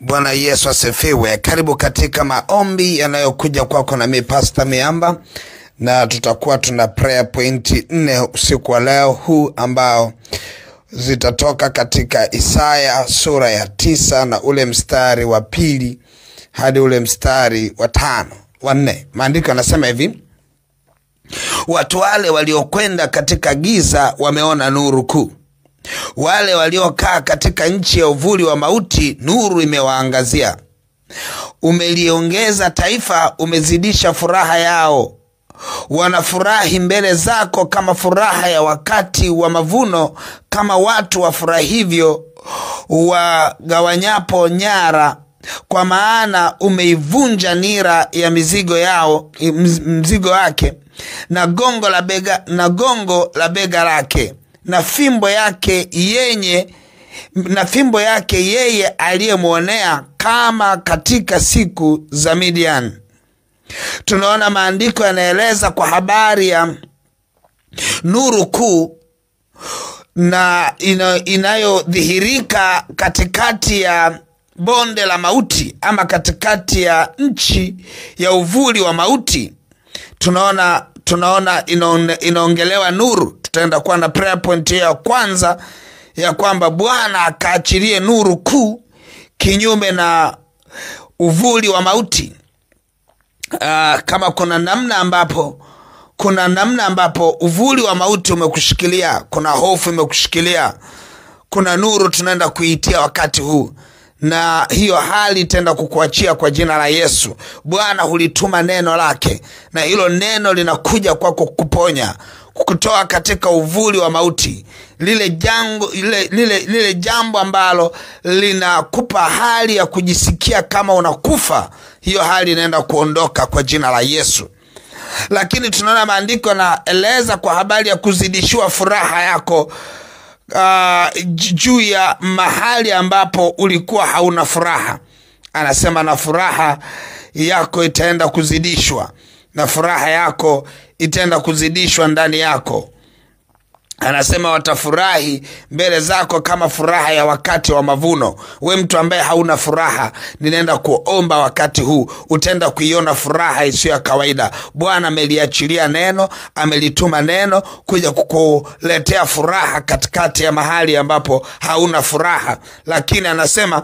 Bwana Yesu asifiwe. Karibu katika maombi yanayokuja kwako na mimi Pastor Miamba, na tutakuwa tuna prayer point 4 usiku wa leo huu ambao zitatoka katika Isaya sura ya 9 na ule mstari wa 2 hadi ule mstari wa 5 wa 4. Maandiko yanasema hivi: watu wale waliokwenda katika giza wameona nuru kuu. Wale waliokaa katika nchi ya uvuli wa mauti, nuru imewaangazia. Umeliongeza taifa, umezidisha furaha yao. Wanafurahi mbele zako kama furaha ya wakati wa mavuno, kama watu wafurahivyo wagawanyapo nyara. Kwa maana umeivunja nira ya mzigo wake, na gongo la bega lake, na fimbo yake yeye aliyemuonea, kama katika siku za Midian. Tunaona maandiko yanaeleza kwa habari ya nuru kuu na inayodhihirika katikati ya bonde la mauti, ama katikati ya nchi ya uvuli wa mauti. Tunaona inaongelewa nuru. Tutaenda kuwa na prayer point ya kwanza ya kwamba Bwana akaachilie nuru kuu kinyume na uvuli wa mauti. Kama kuna namna ambapo uvuli wa mauti umekushikilia, kuna hofu imekushikilia, kuna nuru tunaenda kuitia wakati huu, na hiyo hali itaenda kukuachia kwa jina la Yesu. Bwana hulituma neno lake, na hilo neno linakuja kwako kukuponya, kukutoa katika uvuli wa mauti, lile jambo ambalo linakupa hali ya kujisikia kama unakufa. Hiyo hali inaenda kuondoka kwa jina la Yesu. Lakini tunaona maandiko yanaeleza kwa habari ya kuzidishiwa furaha yako juu ya mahali ambapo ulikuwa hauna furaha. Anasema na furaha yako itaenda kuzidishwa, na furaha yako itaenda kuzidishwa ndani yako. Anasema watafurahi mbele zako kama furaha ya wakati wa mavuno. We mtu ambaye hauna furaha, ninaenda kuomba wakati huu utaenda kuiona furaha isiyo ya kawaida. Bwana ameliachilia neno, amelituma neno kuja kukuletea furaha katikati ya mahali ambapo hauna furaha. Lakini anasema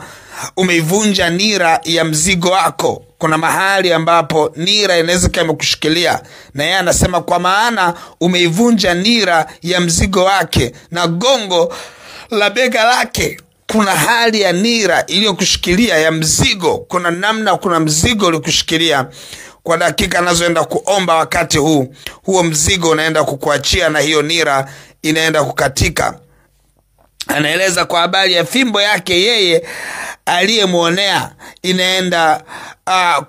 umeivunja nira ya mzigo wako. Kuna mahali ambapo nira inaweza kama imekushikilia, na yeye anasema kwa maana umeivunja nira ya mzigo wake, na gongo la bega lake. Kuna hali ya nira iliyokushikilia ya mzigo. Kuna mzigo ulikushikilia. Kwa dakika nazoenda kuomba wakati huu, huo mzigo unaenda kukuachia, na hiyo nira inaenda kukatika. Anaeleza kwa habari ya fimbo yake yeye aliyemuonea, inaenda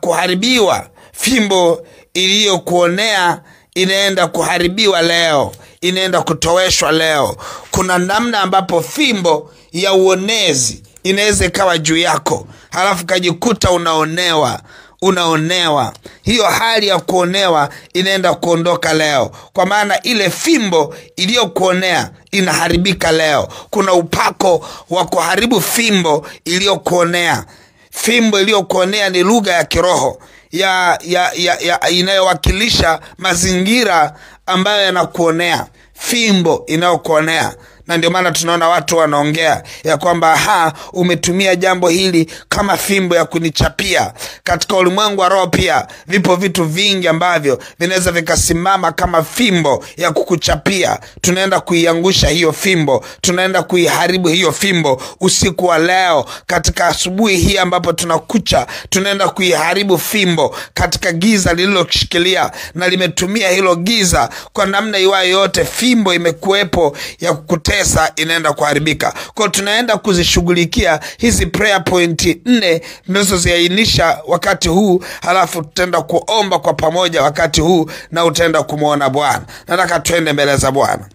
kuharibiwa. Fimbo iliyokuonea inaenda kuharibiwa leo, inaenda kutoweshwa leo. Kuna namna ambapo fimbo ya uonezi inaweza ikawa juu yako, halafu kajikuta unaonewa. Hiyo hali ya kuonewa inaenda kuondoka leo, kwa maana ile fimbo iliyokuonea inaharibika leo. Kuna upako wa kuharibu fimbo iliyokuonea. Fimbo iliyokuonea ni lugha ya kiroho inayowakilisha mazingira ambayo yanakuonea. Fimbo inayokuonea. Na ndio maana tunaona watu wanaongea ya kwamba umetumia jambo hili kama fimbo ya kunichapia. Katika ulimwengu wa roho pia vipo vitu vingi ambavyo vinaweza vikasimama kama fimbo ya kukuchapia. Tunaenda kuiangusha hiyo fimbo, tunaenda kuiharibu hiyo fimbo usiku wa leo. Katika asubuhi hii ambapo tunakucha, tunaenda kuiharibu fimbo katika giza lililoshikilia na limetumia hilo giza kwa namna iwayo yote. Fimbo imekuwepo ya kukutesa, inaenda kuharibika. Kwa tunaenda kuzishughulikia hizi prayer point 4 tunazoziainisha wakati huu, halafu tutaenda kuomba kwa pamoja wakati huu, na utaenda kumuona Bwana. Nataka tuende mbele za Bwana.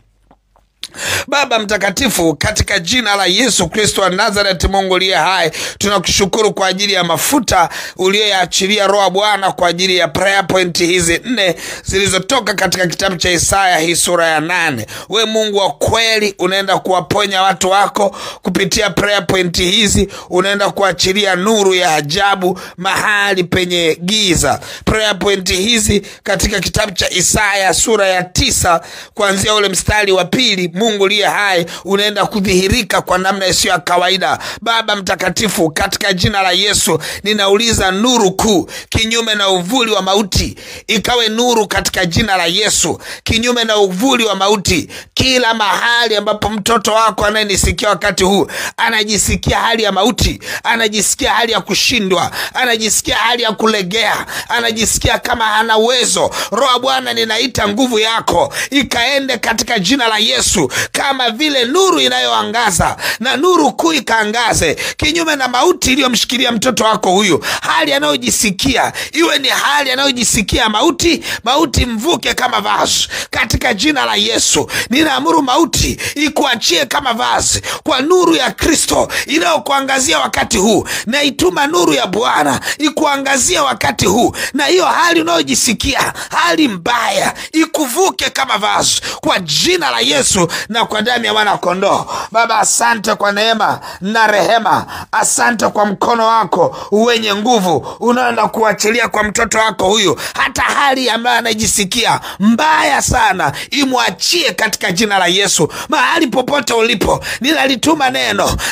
Baba mtakatifu, katika jina la Yesu Kristo wa Nazareti, Mungu aliye hai, tunakushukuru kwa ajili ya mafuta uliyoyaachilia Roho Bwana kwa ajili ya prayer point hizi 4 zilizotoka katika kitabu cha Isaya, hii sura ya 8. We Mungu wa kweli, unaenda kuwaponya watu wako kupitia prayer point hizi. Unaenda kuachilia nuru ya ajabu mahali penye giza. Prayer point hizi katika kitabu cha Isaya sura ya 9 kuanzia ule mstari wa 2, Mungu aliye hai unaenda kudhihirika kwa namna isiyo ya kawaida. Baba mtakatifu, katika jina la Yesu ninauliza nuru kuu kinyume na uvuli wa mauti ikawe nuru katika jina la Yesu. Kinyume na uvuli wa mauti, kila mahali ambapo mtoto wako anayenisikia wakati huu anajisikia hali ya mauti, anajisikia hali ya kushindwa, anajisikia hali ya kulegea, anajisikia kama hana uwezo, Roho Bwana, ninaita nguvu yako ikaende katika jina la Yesu, kama vile nuru inayoangaza, na nuru kuu ikaangaze kinyume na mauti iliyomshikilia mtoto wako huyu. Hali anayojisikia iwe ni hali anayojisikia mauti, mauti mvuke kama vazi katika jina la Yesu. Ninaamuru mauti ikuachie kama vazi kwa nuru ya Kristo inayokuangazia wakati huu. Na ituma nuru ya Bwana ikuangazia wakati huu, na hiyo hali unayojisikia, hali mbaya, ikuvuke kama vazi kwa jina la Yesu na kwa damu ya mwana kondoo. Baba, asante kwa neema na rehema. Asante kwa mkono wako wenye nguvu unaenda kuachilia kwa mtoto wako huyu. Hata hali ambayo anajisikia mbaya sana, imwachie katika jina la Yesu. Mahali popote ulipo, ninalituma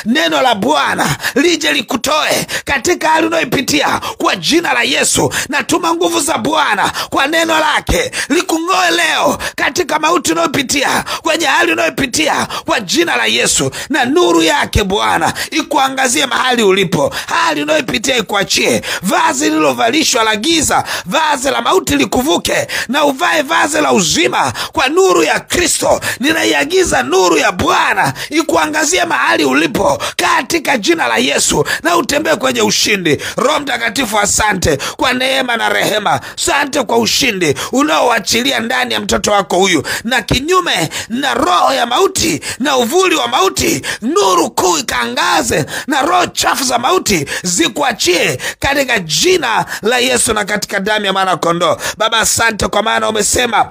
neno la Bwana lije likutoe katika hali unayopitia kwa jina la Yesu. Natuma nguvu za Bwana kwa neno lake likung'oe leo katika mauti unayopitia, kwenye hali unayopitia kwa jina la Yesu. Na nuru yake Bwana ikuangazie mahali ulipo. Hali unayopitia ikuachie. Vazi lilovalishwa la giza, vazi la mauti likuvuke, na uvae vazi la uzima kwa nuru ya Kristo. Ninaiagiza nuru ya Bwana ikuangazie mahali ulipo katika jina la Yesu, na utembee kwenye ushindi. Roho Mtakatifu, asante kwa neema na rehema. Asante kwa ushindi unaoachilia ndani ya mtoto wako huyu, na kinyume na roho ya mauti na uvuli wa mauti, nuru kuu ikaangaze, na roho chafu za mauti zikuachie katika jina la Yesu na katika damu ya mwana kondoo. Baba, asante kwa maana umesema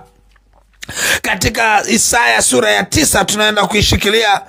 katika Isaya sura ya 9 tunaenda kuishikilia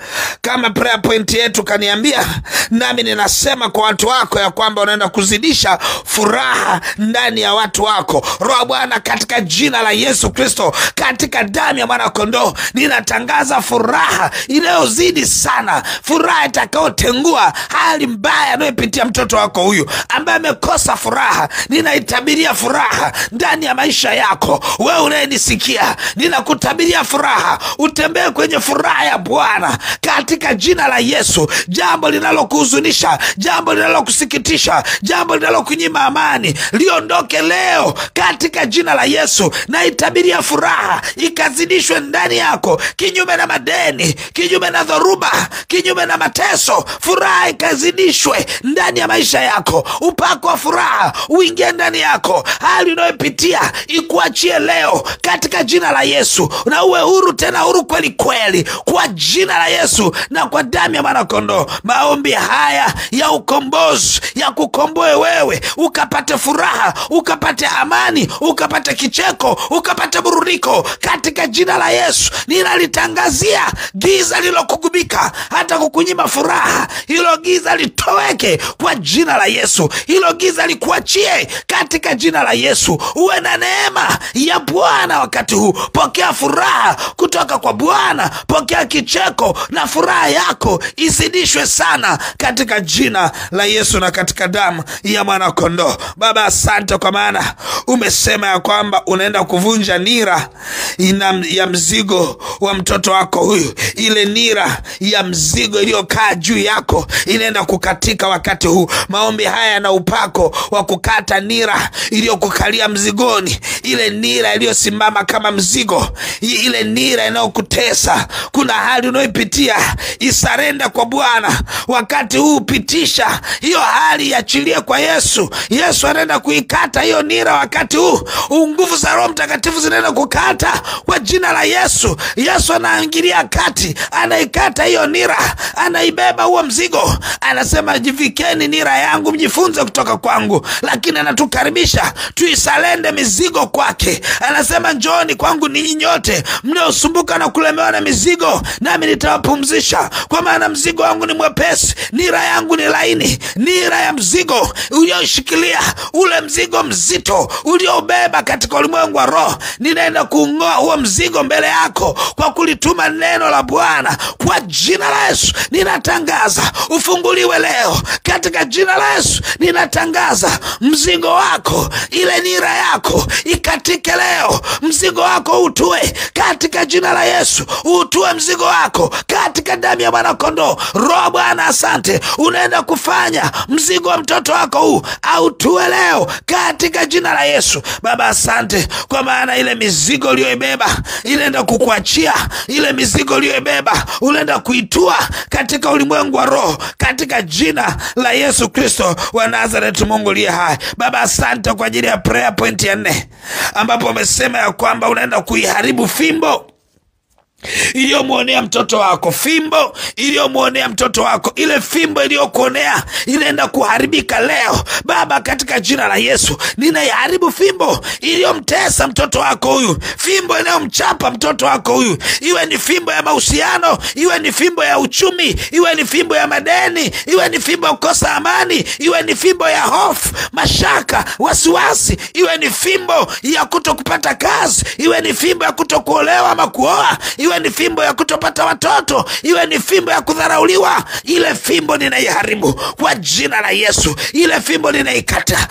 kama prayer point yetu. Kaniambia nami ninasema kwa watu wako ya kwamba unaenda kuzidisha furaha ndani ya watu wako. Roho Bwana, katika jina la Yesu Kristo, katika damu ya mwana kondoo, ninatangaza furaha inayozidi sana, furaha itakayotengua hali mbaya anayopitia mtoto wako huyu ambaye amekosa furaha. Ninaitabiria furaha ndani ya maisha yako. Wewe unayenisikia, ninakutabiria furaha. Utembee kwenye furaha ya Bwana katika jina la Yesu. Jambo linalokuhuzunisha, jambo linalokusikitisha, jambo linalokunyima amani, liondoke leo katika jina la Yesu. Na itabiria furaha ikazidishwe ndani yako, kinyume na madeni, kinyume na dhoruba, kinyume na mateso. Furaha ikazidishwe ndani ya maisha yako. Upako wa furaha uingie ndani yako. Hali unayopitia ikuachie leo katika jina la Yesu, na uwe huru, tena huru kweli kweli kwa jina la Yesu na kwa damu ya mwana kondoo. Maombi haya ya ukombozi ya kukomboe wewe, ukapate furaha, ukapate amani, ukapate kicheko, ukapate burudiko katika jina la Yesu. Ninalitangazia giza lilokugubika hata kukunyima furaha, hilo giza litoweke kwa jina la Yesu. Hilo giza likuachie katika jina la Yesu. Uwe na neema ya Bwana wakati huu. Pokea furaha kutoka kwa Bwana, pokea kicheko, na furaha yako izidishwe sana katika jina la Yesu na katika damu ya mwana kondoo. Baba, asante kwa maana umesema ya kwamba unaenda kuvunja nira ya mzigo wa mtoto wako huyu. Ile nira ya mzigo iliyokaa juu yako inaenda kukatika wakati huu. Maombi haya na upako wa kukata nira iliyokukalia mzigoni, ile nira iliyosimama kama mzigo mzigo, ile nira inayokutesa, kuna hali unayopitia, isarenda kwa Bwana wakati huu. Pitisha hiyo hali, iachilie kwa Yesu. Yesu anaenda kuikata hiyo nira wakati huu. Nguvu za Roho Mtakatifu zinaenda kukata kwa jina la Yesu. Yesu anaingilia kati, anaikata hiyo nira, anaibeba huo mzigo. Anasema jivikeni nira yangu, mjifunze kutoka kwangu. Lakini anatukaribisha tuisalende mizigo kwake. Anasema njooni kwangu ninyi nyote mnaosumbuka na kulemewa na mizigo, nami nitawapumzisha. Kwa maana mzigo wangu ni mwepesi, nira yangu ni laini. Nira ya mzigo ulioshikilia, ule mzigo mzito uliobeba katika ulimwengu wa roho, ninaenda kuung'oa huo mzigo mbele yako kwa kulituma neno la Bwana. Kwa jina la Yesu ninatangaza ufunguliwe leo. Katika jina la Yesu ninatangaza mzigo wako, ile nira yako ikatike leo. Mzigo wako utue katika jina la Yesu. Utue mzigo wako katika damu ya Mwana Kondoo. Roho Bwana asante, unaenda kufanya mzigo wa mtoto wako huu autue leo katika jina la Yesu. Baba asante, kwa maana ile mizigo uliyoibeba inaenda kukuachia. Ile mizigo uliyoibeba unaenda kuitua katika ulimwengu wa roho, katika jina la Yesu Kristo wa Nazareth, Mungu aliye hai. Baba asante kwa ajili ya prayer point ya 4, ambapo umesema ya kwamba unaenda kuiharibu fimbo iliyomuonea mtoto wako. Fimbo iliyomuonea mtoto wako, ile fimbo iliyokuonea inaenda kuharibika leo. Baba, katika jina la Yesu ninaiharibu fimbo iliyomtesa mtoto wako huyu, fimbo inayomchapa mtoto wako huyu. Iwe ni fimbo ya mahusiano, iwe ni fimbo ya uchumi, iwe ni fimbo ya madeni, iwe ni fimbo ya kukosa amani, iwe ni fimbo ya hofu, mashaka, wasiwasi, iwe ni fimbo ya kutokupata kazi, iwe ni fimbo ya kutokuolewa ama kuoa, iwe ni fimbo ya kutopata watoto, iwe ni fimbo ya kudharauliwa. Ile fimbo ninaiharibu kwa jina la Yesu. Ile fimbo ninaikata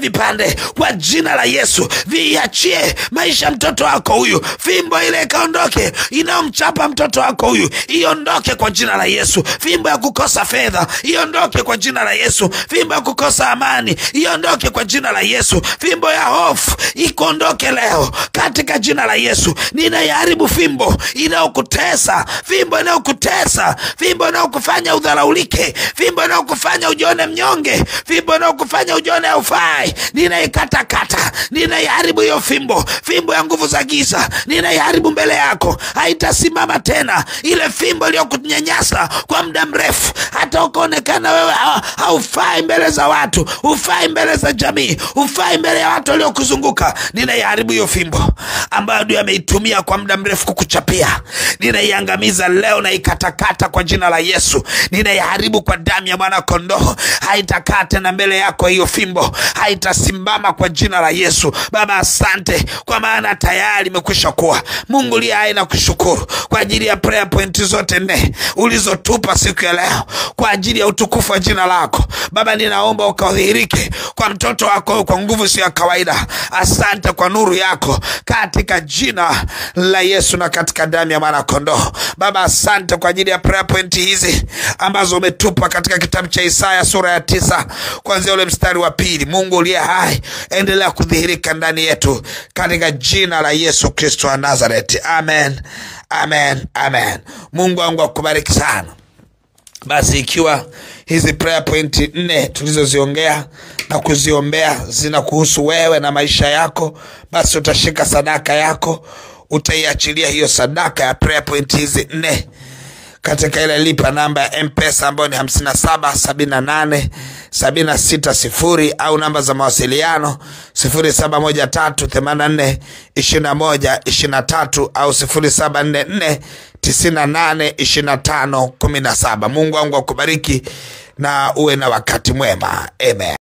vipande kwa jina la Yesu. Viachie maisha mtoto wako huyu. Fimbo ile ikaondoke inayomchapa mtoto wako huyu, iondoke kwa jina la Yesu. Fimbo ya kukosa fedha iondoke kwa jina la Yesu. Fimbo ya kukosa amani iondoke kwa jina la Yesu. Fimbo ya hofu ikuondoke leo katika jina la Yesu. Ninaiharibu fimbo inayokutesa, fimbo inayokutesa, fimbo inayokufanya udharaulike, fimbo inayokufanya ujione mnyonge, fimbo inayokufanya ujione haufai. Ninaikatakata, ninaiharibu hiyo fimbo. Fimbo ya nguvu za giza ninaiharibu mbele yako, haitasimama tena. Ile fimbo iliyokunyanyasa kwa muda mrefu, hata ukaonekana wewe haufai mbele za watu, hufai mbele za jamii, hufai mbele ya watu waliokuzunguka, ninaiharibu hiyo fimbo ambayo ndio ameitumia kwa muda mrefu kukuchapia. Ninaiangamiza leo na ikatakata kwa jina la Yesu. Ninaiharibu kwa damu ya Mwana Kondoo. Haitakaa tena mbele yako hiyo fimbo, haitasimama kwa jina la Yesu. Baba asante, kwa maana tayari imekwisha kuwa. Mungu aliye hai, na kushukuru kwa ajili ya prayer point zote 4 ulizotupa siku ya leo kwa ajili ya utukufu wa jina lako. Baba, ninaomba ukadhihirike kwa mtoto wako kwa nguvu si ya kawaida. Asante kwa nuru yako katika jina la Yesu na katika damu ya Mwana Kondoo. Baba asante kwa ajili ya prayer point hizi ambazo umetupa katika kitabu cha Isaya sura ya 9 kuanzia ule mstari wa 2. Mungu aliye hai, endelea kudhihirika ndani yetu katika jina la Yesu Kristo wa Nazareth. Amen. Amen. Amen. Mungu wangu akubariki sana. Basi ikiwa hizi prayer point 4 tulizoziongea na kuziombea zinakuhusu wewe na maisha yako, basi utashika sadaka yako, utaiachilia hiyo sadaka ya prayer point hizi 4 katika ile lipa namba ya M-Pesa ambayo ni 577876 au namba za mawasiliano 0713842123 au 0744982517. Mungu wangu akubariki na uwe na wakati mwema. Amen.